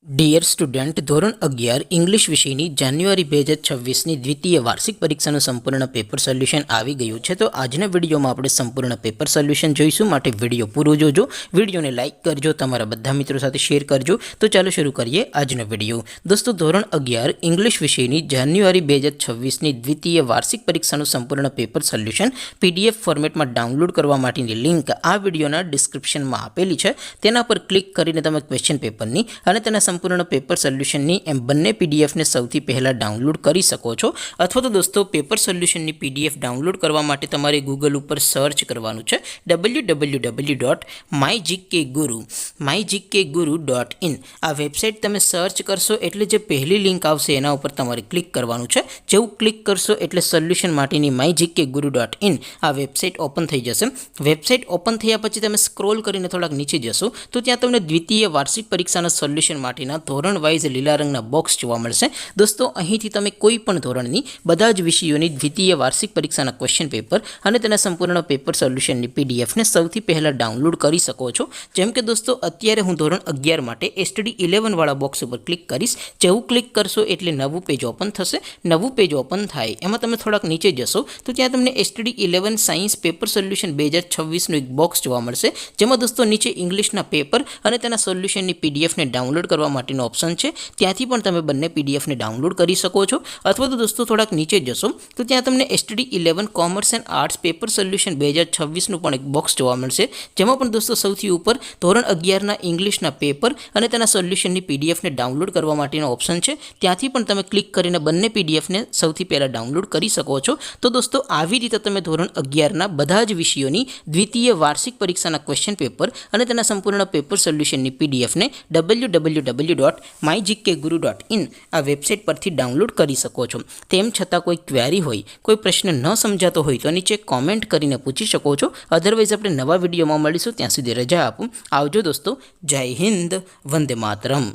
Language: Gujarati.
ડિયર સ્ટુડન્ટ, ધોરણ 11 ઇંગ્લિશ વિષયની જાન્યુઆરી 2026ની દ્વિતીય વાર્ષિક પરીક્ષાનું સંપૂર્ણ પેપર સોલ્યુશન આવી ગયું છે. તો આજના વિડીયોમાં આપણે સંપૂર્ણ પેપર સોલ્યુશન જોઈશું, માટે વિડીયો પૂરો જોજો. વિડીયોને લાઇક કરજો, તમારા બધા મિત્રો સાથે શેર કરજો. તો ચાલો શરૂ કરીએ આજનો વિડીયો. દોસ્તો, ધોરણ 11 ઇંગ્લિશ વિષયની જાન્યુઆરી 2026ની દ્વિતીય વાર્ષિક પરીક્ષાનું સંપૂર્ણ પેપર સોલ્યુશન PDF ફોર્મેટમાં ડાઉનલોડ કરવા માટેની લિંક આ વિડીયોના ડિસ્ક્રિપ્શનમાં આપેલી છે. તેના પર ક્લિક કરીને તમે ક્વેશ્ચન પેપરની અને તેના સંપૂર્ણ પેપર સોલ્યુશનની એમ બંને પીડીએફને સૌથી પહેલાં ડાઉનલોડ કરી શકો છો. અથવા તો દોસ્તો, પેપર સોલ્યુશનની PDF ડાઉનલોડ કરવા માટે તમારે ગૂગલ ઉપર સર્ચ કરવાનું છે www.mygkguru.in. આ વેબસાઇટ તમે સર્ચ કરશો એટલે જે પહેલી લિંક આવશે એના ઉપર તમારે ક્લિક કરવાનું છે. જેવું ક્લિક કરશો એટલે સોલ્યુશન માટેની mygkguru.in આ વેબસાઇટ ઓપન થઈ જશે. વેબસાઇટ ઓપન થયા પછી તમે સ્ક્રોલ કરીને થોડાક નીચે જશો તો ત્યાં તમને દ્વિતીય વાર્ષિક પરીક્ષાના સોલ્યુશન માટેના ધોરણ વાઇઝ લીલા રંગના બોક્સ જોવા મળશે. દોસ્તો, અહીંથી તમે કોઈ પણ ધોરણની બધા જ વિષયોની દ્વિતીય વાર્ષિક પરીક્ષાના ક્વેશ્ચન પેપર અને તેના સંપૂર્ણ પેપર સોલ્યુશનની PDFને સૌથી પહેલાં ડાઉનલોડ કરી શકો છો. જેમ કે દોસ્તો, અત્યારે હું ધોરણ 11 માટે STD11 વાળા બોક્સ ઉપર ક્લિક કરીશ. જેવું ક્લિક કરશો એટલે નવું પેજ ઓપન થશે. નવું પેજ ઓપન થાય એમાં તમે થોડાક નીચે જશો તો ત્યાં તમને STD11 સાયન્સ પેપર સોલ્યુશન 2026નું એક બોક્સ જોવા મળશે. જેમાં દોસ્તો નીચે ઇંગ્લિશના પેપર અને તેના સોલ્યુશનની PDFને ડાઉનલોડ કરવા માટેનો ઓપ્શન છે. ત્યાંથી પણ તમે બંને PDFને ડાઉનલોડ કરી શકો છો. અથવા તો દોસ્તો થોડાક નીચે જશો તો ત્યાં તમને STD11 commerce and arts paper solution 2026નું પણ એક બોક્સ જોવા મળશે. જેમાં પણ દોસ્તો સૌથી ઉપર ધોરણ 11ના ઇંગ્લિશના પેપર અને તેના સોલ્યુશનની PDFને ડાઉનલોડ કરવા માટેનો ઓપ્શન છે. ત્યાંથી પણ તમે ક્લિક કરીને બંને PDFને સૌથી પહેલાં ડાઉનલોડ કરી શકો છો. તો દોસ્તો, આવી રીતે તમે ધોરણ 11ના બધા જ વિષયોની દ્વિતીય વાર્ષિક પરીક્ષાના ક્વેશ્ચન પેપર અને તેના સંપૂર્ણ પેપર સોલ્યુશનની PDFને www.mygkguru.in આ વેબસાઇટ પરથી ડાઉનલોડ કરી શકો છો. તેમ છતાં કોઈ ક્વેરી હોય, કોઈ પ્રશ્ન ન સમજાતો હોય તો નીચે કોમેન્ટ કરીને પૂછી શકો છો. અધરવાઇઝ આપણે નવા વિડીયોમાં મળીશું. ત્યાં સુધી રજા આપું. આવજો દોસ્તો. જય હિન્દ. વંદે માતરમ.